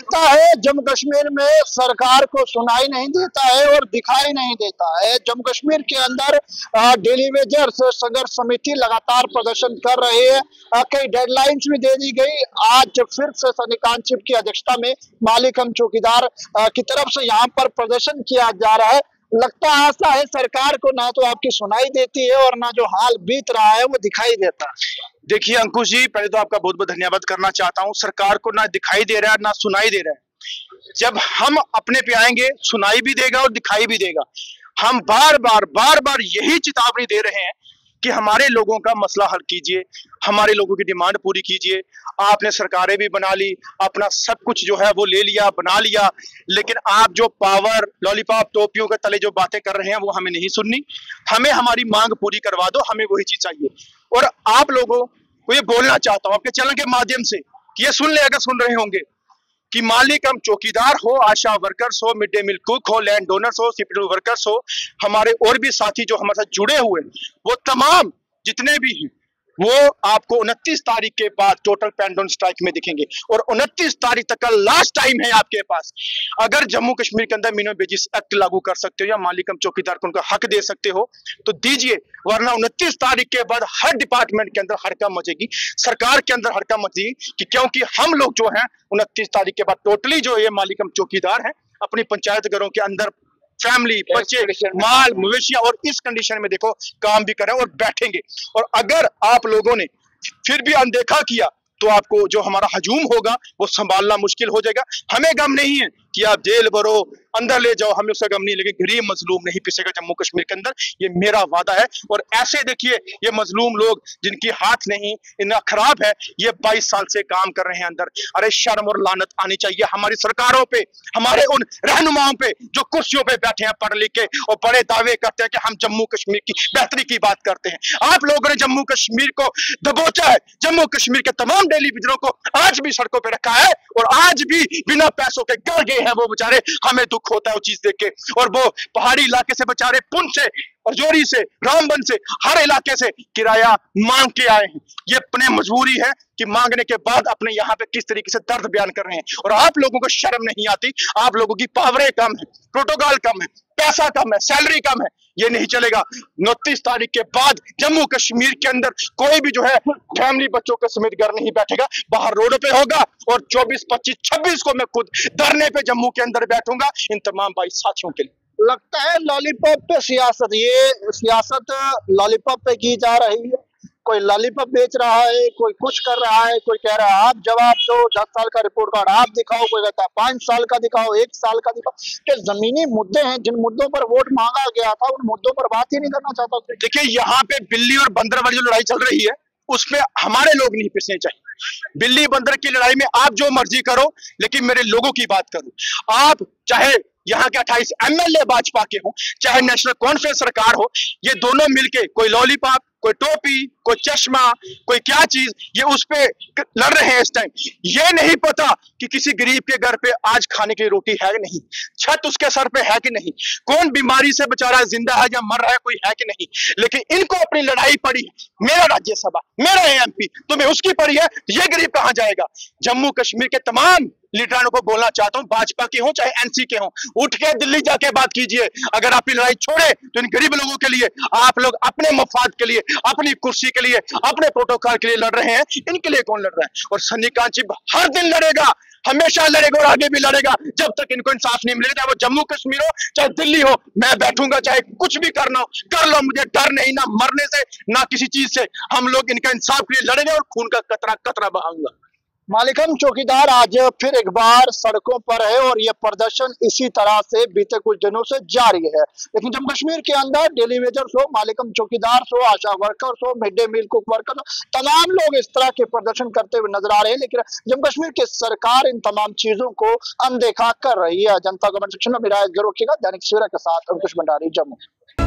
लगता है जम्मू कश्मीर में सरकार को सुनाई नहीं देता है और दिखाई नहीं देता है। जम्मू कश्मीर के अंदर डेली वेजर्स संघर्ष समिति लगातार प्रदर्शन कर रही है। कई डेडलाइंस भी दे दी गई। आज फिर से सन्नी चिब की अध्यक्षता में मालिक हम चौकीदार की तरफ से यहाँ पर प्रदर्शन किया जा रहा है। लगता ऐसा है सरकार को ना तो आपकी सुनाई देती है और ना जो हाल बीत रहा है वो दिखाई देता है। देखिए अंकुश जी, पहले तो आपका बहुत बहुत धन्यवाद करना चाहता हूँ। सरकार को ना दिखाई दे रहा है ना सुनाई दे रहा है। जब हम अपने पे आएंगे सुनाई भी देगा और दिखाई भी देगा। हम बार बार यही चेतावनी दे रहे हैं कि हमारे लोगों का मसला हल कीजिए, हमारे लोगों की डिमांड पूरी कीजिए। आपने सरकारें भी बना ली, अपना सब कुछ जो है वो ले लिया, बना लिया, लेकिन आप जो पावर लॉलीपॉप टोपियों के तले जो बातें कर रहे हैं वो हमें नहीं सुननी। हमें हमारी मांग पूरी करवा दो, हमें वही चीज चाहिए। और आप लोगों को ये बोलना चाहता हूँ आपके चैनल के माध्यम से कि ये सुन ले, अगर सुन रहे होंगे, कि मालिक हम चौकीदार हो, आशा वर्कर्स हो, मिड डे मील कुक हो, लैंड डोनर्स हो, सीपीडब्ल्यू वर्कर्स हो, हमारे और भी साथी जो हमारे साथ जुड़े हुए वो तमाम जितने भी हैं वो आपको 29 तारीख के बाद टोटल पैंडोन स्ट्राइक में दिखेंगे। और 29 तारीख तक का लास्ट टाइम है आपके पास। अगर जम्मू कश्मीर के अंदर मिनिमम वेजेस एक्ट लागू कर सकते हो या मालिक हम चौकीदार को उनका हक दे सकते हो तो दीजिए, वरना 29 तारीख के बाद हर डिपार्टमेंट के अंदर हड़कंप मचेगी, सरकार के अंदर हड़कंप मचेगी कि क्योंकि हम लोग जो है 29 तारीख के बाद टोटली जो ये मालिक हम चौकीदार है अपनी पंचायत घरों के अंदर फैमिली, बच्चे, माल, मवेशियां और इस कंडीशन में देखो काम भी करें और बैठेंगे। और अगर आप लोगों ने फिर भी अनदेखा किया तो आपको जो हमारा हजूम होगा वो संभालना मुश्किल हो जाएगा। हमें गम नहीं है कि आप जेल भरो, अंदर ले जाओ, हमें उसका गम नहीं, लेकिन गरीब मजलूम नहीं पिसेगा जम्मू कश्मीर के अंदर, ये मेरा वादा है। और ऐसे देखिए ये मजलूम लोग जिनकी हाथ नहीं, इनका खराब है, ये 22 साल से काम कर रहे हैं अंदर। अरे शर्म और लानत आनी चाहिए हमारी सरकारों पे, हमारे उन रहनुमाओं पे जो कुर्सियों पे बैठे हैं पढ़ लिख के और बड़े दावे करते हैं कि हम जम्मू कश्मीर की बेहतरी की बात करते हैं। आप लोगों ने जम्मू कश्मीर को दबोचा है, जम्मू कश्मीर के तमाम डेली विजरों को आज भी सड़कों पे रखा है और आज भी बिना पैसों के गल गए हैं वो बेचारे। हमें दुख होता है वो चीज देख के। और वो पहाड़ी इलाके से बेचारे पुंछ से, रजौरी से, रामबन से, हर इलाके से किराया मांग के आए हैं। ये अपने मजबूरी है कि मांगने के बाद अपने यहाँ पे किस तरीके से दर्द बयान कर रहे हैं। और आप लोगों को शर्म नहीं आती, आप लोगों की पावरें कम है, प्रोटोकॉल कम है, पैसा कम है, सैलरी कम है, ये नहीं चलेगा। 29 तारीख के बाद जम्मू कश्मीर के अंदर कोई भी जो है फैमिली बच्चों के समेत घर नहीं बैठेगा, बाहर रोडों पे होगा। और 24, 25, 26 को मैं खुद धरने पे जम्मू के अंदर बैठूंगा इन तमाम भाई साथियों के लिए। लगता है लॉलीपॉप पे सियासत, ये सियासत लॉलीपॉप पे की जा रही है। कोई लॉलीपॉप बेच रहा है, कोई कुछ कर रहा है, कोई कह रहा है आप जवाब दो, 10 साल का रिपोर्ट कार्ड आप दिखाओ, कोई कहता है 5 साल का दिखाओ, 1 साल का दिखाओ। कि जमीनी मुद्दे हैं, जिन मुद्दों पर वोट मांगा गया था उन मुद्दों पर बात ही नहीं करना चाहता। देखिए यहाँ पे बिल्ली और बंदर वाली जो लड़ाई चल रही है उसमें हमारे लोग नहीं पिसने चाहिए। बिल्ली बंदर की लड़ाई में आप जो मर्जी करो, लेकिन मेरे लोगों की बात करो। आप चाहे यहाँ के 28 MLA भाजपा के हो, चाहे नेशनल कॉन्फ्रेंस सरकार हो, ये दोनों मिलके कोई लॉलीपॉप, कोई टोपी, कोई चश्मा, कोई क्या चीज, ये उस पे लड़ रहे हैं इस टाइम। ये नहीं पता कि किसी गरीब के घर पे आज खाने की रोटी है कि नहीं, छत उसके सर पे है कि नहीं, कौन बीमारी से बेचारा जिंदा है या मर रहा है कोई है कि नहीं। लेकिन इनको अपनी लड़ाई पड़ी है, मेरा राज्यसभा, मेरा MP, तुम्हें उसकी पड़ी है, ये गरीब कहां जाएगा। जम्मू कश्मीर के तमाम लीडरों को बोलना चाहता हूं, भाजपा के हो चाहे NC के हो, उठ के दिल्ली जाके बात कीजिए। अगर आप लड़ाई छोड़े तो इन गरीब लोगों के लिए, आप लोग अपने मफाद के लिए, अपनी कुर्सी के लिए, अपने प्रोटोकॉल के लिए लड़ रहे हैं, इनके लिए कौन लड़ रहा है। और सन्नी चिब हर दिन लड़ेगा, हमेशा लड़ेगा और आगे भी लड़ेगा जब तक इनको इंसाफ नहीं मिलेगा। चाहे वो जम्मू कश्मीर हो चाहे दिल्ली हो, मैं बैठूंगा, चाहे कुछ भी करना हो कर लो, मुझे डर नहीं, ना मरने से ना किसी चीज से। हम लोग इनका इंसाफ के लिए लड़ेंगे और खून का कतरा कतरा बहाऊंगा। मालिक हम चौकीदार आज फिर एक बार सड़कों पर है और ये प्रदर्शन इसी तरह से बीते कुछ दिनों से जारी है। लेकिन जम्मू कश्मीर के अंदर डेली वेजर्स हो, मालिक हम चौकीदार हो, आशा वर्कर्स हो, mid day meal cook workers हो, तमाम लोग इस तरह के प्रदर्शन करते हुए नजर आ रहे हैं। लेकिन जम्मू कश्मीर की सरकार इन तमाम चीजों को अनदेखा कर रही है। जनता कमेंट सेक्शन में मेरा जरूर रखिएगा। दैनिक सवेरा के साथ अंकुश भंडारी, जम्मू।